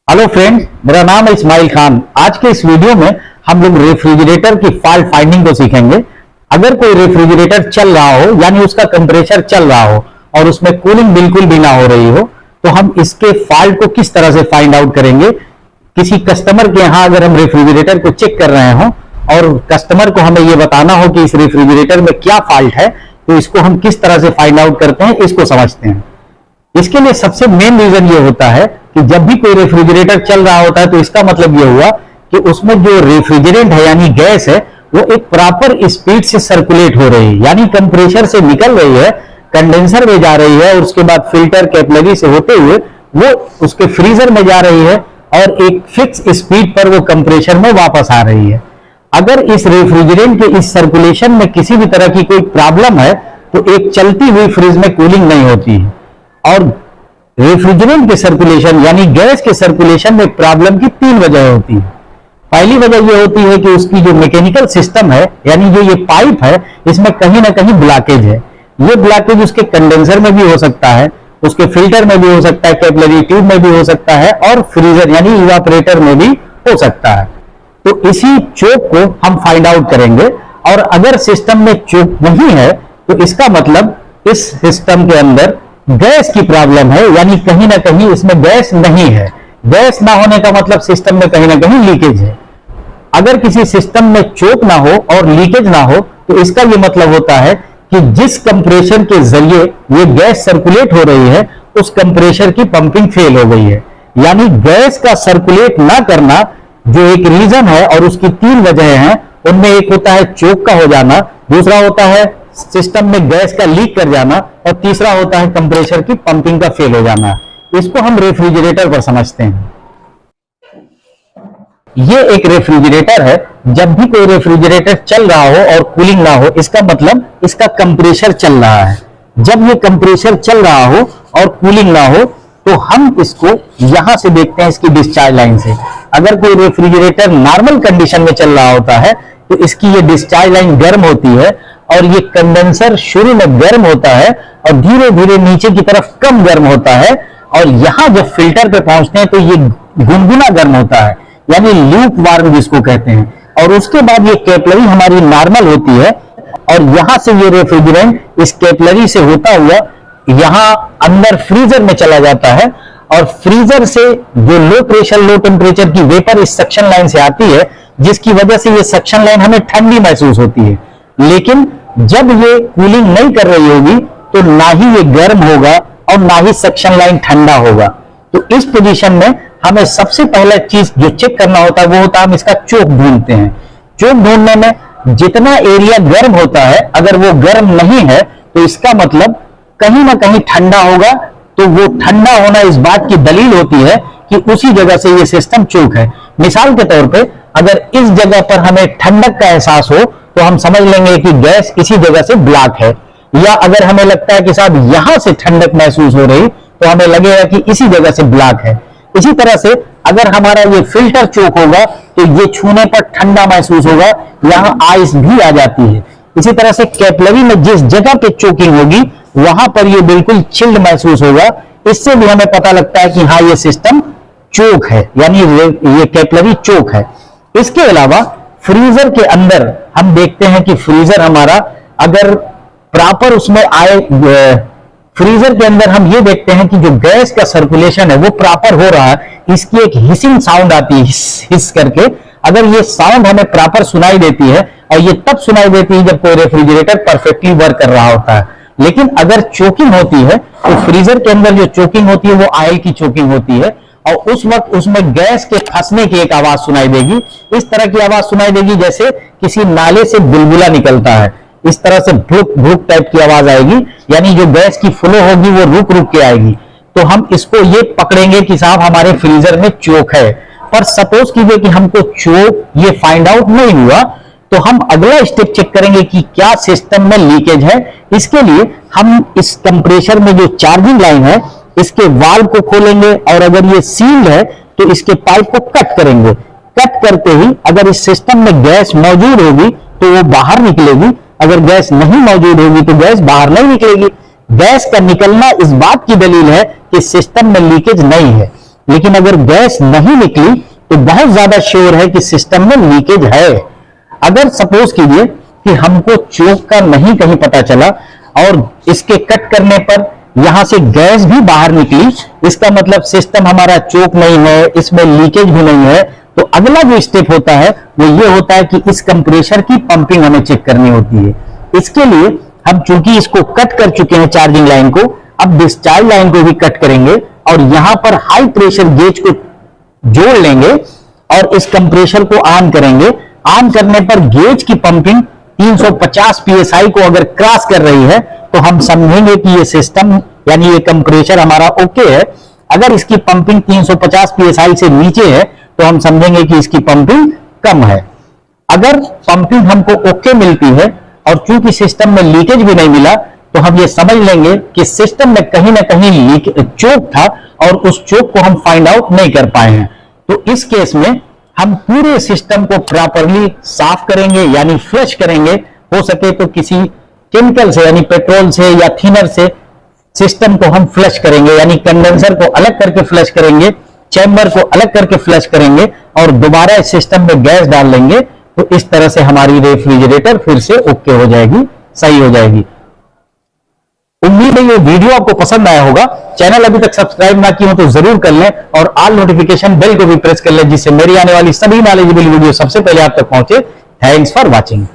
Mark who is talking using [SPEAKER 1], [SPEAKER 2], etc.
[SPEAKER 1] Hello friends, मेरा नाम है इस्माइल खान। आज के इस वीडियो में हम लोग रेफ्रिजरेटर की फॉल्ट फाइंडिंग को सीखेंगे। अगर कोई रेफ्रिजरेटर चल रहा हो यानी उसका कंप्रेसर चल रहा हो और उसमें कूलिंग बिल्कुल भी ना हो रही हो तो हम इसके फॉल्ट को किस तरह से फाइंड आउट करेंगे। किसी कस्टमर के यहाँ अगर हम रेफ्रिजरेटर को चेक कर रहे हो और कस्टमर को हमें यह बताना हो कि इस रेफ्रिजरेटर में क्या फॉल्ट है, तो इसको हम किस तरह से फाइंड आउट करते हैं, इसको समझते हैं। इसके लिए सबसे मेन रीजन ये होता है कि जब भी कोई रेफ्रिजरेटर चल रहा होता है तो इसका मतलब ये हुआ कि उसमें जो रेफ्रिजरेंट है यानी गैस है वो एक प्रॉपर स्पीड से सर्कुलेट हो रही है, यानी कंप्रेसर से निकल रही है, कंडेंसर में जा रही है और उसके बाद फिल्टर कैपिलरी से होते हुए वो उसके फ्रीजर में जा रही है और एक फिक्स स्पीड पर वो कंप्रेसर में वापस आ रही है। अगर इस रेफ्रिजरेंट के इस सर्कुलेशन में किसी भी तरह की कोई प्रॉब्लम है तो एक चलती हुई फ्रिज में कूलिंग नहीं होती है। और रेफ्रिजरेंट के सर्कुलेशन यानी गैस के सर्कुलेशन में प्रॉब्लम की तीन वजह होती है। पहली वजह यह होती है कि उसकी जो मैकेनिकल सिस्टम है यानी जो ये पाइप है इसमें कहीं ना कहीं ब्लॉकेज है। ये ब्लॉकेज उसके कंडेंसर में भी हो सकता है, उसके फिल्टर में भी हो सकता है, कैपिलरी ट्यूब में भी हो सकता है और फ्रीजर यानी इवापोरेटर में भी हो सकता है। तो इसी चोक को हम फाइंड आउट करेंगे और अगर सिस्टम में चोक नहीं है तो इसका मतलब इस सिस्टम के अंदर गैस की प्रॉब्लम है, यानी कहीं ना कहीं इसमें गैस नहीं है। गैस ना होने का मतलब सिस्टम में कहीं ना कहीं लीकेज है। अगर किसी सिस्टम में चोक ना हो और लीकेज ना हो तो इसका यह मतलब होता है कि जिस कंप्रेसर के जरिए ये गैस सर्कुलेट हो रही है उस कंप्रेसर की पंपिंग फेल हो गई है। यानी गैस का सर्कुलेट ना करना जो एक रीजन है और उसकी तीन वजह हैं, उनमें एक होता है चोक का हो जाना, दूसरा होता है सिस्टम में गैस का लीक कर जाना और तीसरा होता है कंप्रेसर की पंपिंग का फेल हो जाना। इसको हम रेफ्रिजरेटर पर समझते हैं। ये एक रेफ्रिजरेटर है। जब भी कोई रेफ्रिजरेटर चल रहा हो और कूलिंग ना हो इसका मतलब इसका कंप्रेसर चल रहा है। जब ये कंप्रेसर चल रहा हो और कूलिंग ना हो तो हम इसको यहां से देखते हैं इसकी डिस्चार्ज लाइन से। अगर कोई रेफ्रिजरेटर नॉर्मल कंडीशन में चल रहा होता है तो इसकी ये डिस्चार्ज लाइन गर्म होती है और ये कंडेंसर शुरू में गर्म होता है और धीरे धीरे नीचे की तरफ कम गर्म होता है और यहां जब फिल्टर पे पहुंचते हैं तो ये गुनगुना गर्म होता है, यानी ल्यूक वार्म जिसको कहते हैं। और उसके बाद ये कैपिलरी हमारी नॉर्मल होती है और यहां से ये रेफ्रिजरेंट इस कैपिलरी से होता हुआ यहां अंदर फ्रीजर में चला जाता है और फ्रीजर से जो लो प्रेशर लो टेम्परेचर की वेपर इस सक्शन लाइन से आती है, जिसकी वजह से ये सक्शन लाइन हमें ठंडी महसूस होती है। लेकिन जब ये कूलिंग नहीं कर रही होगी तो ना ही ये गर्म होगा और ना ही सक्शन लाइन ठंडा होगा। तो इस पोजीशन में हमें सबसे पहला चीज जो चेक करना होता है वो होता है हम इसका चोक ढूंढते हैं। चोक ढूंढने में जितना एरिया गर्म होता है अगर वो गर्म नहीं है तो इसका मतलब कहीं ना कहीं ठंडा होगा। तो वो ठंडा होना इस बात की दलील होती है कि उसी जगह से ये सिस्टम चोक है। मिसाल के तौर पे अगर इस जगह पर हमें ठंडक का एहसास हो तो हम समझ लेंगे कि गैस इसी जगह से ब्लॉक है। या अगर हमें लगता है कि साहब यहां से ठंडक महसूस हो रही तो हमें लगेगा कि इसी जगह से ब्लॉक है। इसी तरह से अगर हमारा ये फिल्टर चोक होगा तो ये छूने पर ठंडा महसूस होगा, यहां आइस भी आ जाती है। इसी तरह से कैपिलरी में जिस जगह पे चोकिंग होगी वहां पर ये बिल्कुल चिल्ड महसूस होगा। इससे भी हमें पता लगता है कि हाँ ये सिस्टम चोक है, यानी ये कैपिलरी चोक है। इसके अलावा फ्रीजर के अंदर हम देखते हैं कि फ्रीजर हमारा अगर प्रॉपर उसमें आए, फ्रीजर के अंदर हम ये देखते हैं कि जो गैस का सर्कुलेशन है वो प्रॉपर हो रहा है। इसकी एक हिसिंग साउंड आती है, हिस करके। अगर ये साउंड हमें प्रॉपर सुनाई देती है और ये तब सुनाई देती है जब कोई रेफ्रिजरेटर परफेक्टली वर्क कर रहा होता है। लेकिन अगर चोकिंग होती है तो फ्रीजर के अंदर जो चोकिंग होती है वो ऑयल की चोकिंग होती है और उस वक्त उसमें गैस के फंसने की एक आवाज सुनाई देगी। इस तरह की आवाज सुनाई देगी जैसे किसी नाले से बुलबुला निकलता है। इस तरह से भुक भुक टाइप की आवाज आएगी, यानी जो गैस की फ्लो होगी वो रुक रुक के आएगी। तो हम इसको ये पकड़ेंगे कि साहब हमारे फ्रीजर में चोक है। पर सपोज कीजिए कि हमको चोक ये फाइंड आउट नहीं हुआ तो हम अगला स्टेप चेक करेंगे कि क्या सिस्टम में लीकेज है। इसके लिए हम इस कंप्रेसर में जो चार्जिंग लाइन है इसके वाल्व को खोलेंगे और अगर ये सील्ड है तो इसके पाइप को कट करेंगे। कट करते ही अगर इस सिस्टम में गैस मौजूद होगी तो वो बाहर निकलेगी, अगर गैस नहीं मौजूद होगी तो गैस बाहर नहीं निकलेगी। गैस का निकलना इस बात की दलील है कि सिस्टम में लीकेज नहीं है। लेकिन अगर गैस नहीं निकली तो बहुत ज्यादा श्योर है कि सिस्टम में लीकेज है। अगर सपोज कीजिए कि हमको चोक का नहीं कहीं पता चला और इसके कट करने पर यहां से गैस भी बाहर निकली, इसका मतलब सिस्टम हमारा चोक नहीं है, इसमें लीकेज भी नहीं है, तो अगला जो स्टेप होता है वो ये होता है कि इस कंप्रेसर की पंपिंग हमें चेक करनी होती है। इसके लिए हम चूंकि इसको कट कर चुके हैं चार्जिंग लाइन को, अब डिस्चार्ज लाइन को भी कट करेंगे और यहां पर हाई प्रेशर गेज को जोड़ लेंगे और इस कंप्रेसर को ऑन करेंगे। ऑन करने पर गेज की पंपिंग 350 psi को अगर क्रॉस कर रही है तो हम समझेंगे कि ये सिस्टम यानी ये कंप्रेसर हमारा ओके है। अगर इसकी पंपिंग 350 psi से नीचे है तो हम समझेंगे कि इसकी पंपिंग कम है। अगर पंपिंग हमको ओके मिलती है और चूंकि सिस्टम में लीकेज भी नहीं मिला तो हम ये समझ लेंगे कि सिस्टम में कहीं ना कहीं चोक था और उस चोक को हम फाइंड आउट नहीं कर पाए हैं। तो इस केस में हम पूरे सिस्टम को प्रॉपरली साफ करेंगे यानी फ्लश करेंगे, हो सके तो किसी केमिकल से यानी पेट्रोल से या थिनर से सिस्टम को हम फ्लश करेंगे, यानी कंडेंसर को अलग करके फ्लश करेंगे, चैम्बर को अलग करके फ्लश करेंगे और दोबारा इस सिस्टम में गैस डाल लेंगे। तो इस तरह से हमारी रेफ्रिजरेटर फिर से ओके हो जाएगी, सही हो जाएगी। उम्मीद है ये वीडियो आपको पसंद आया होगा। चैनल अभी तक सब्सक्राइब ना किया हो तो जरूर कर लें और ऑल नोटिफिकेशन बेल को भी प्रेस कर लें, जिससे मेरी आने वाली सभी नॉलेजेबल वीडियो सबसे पहले आप तक पहुंचे। Thanks for watching.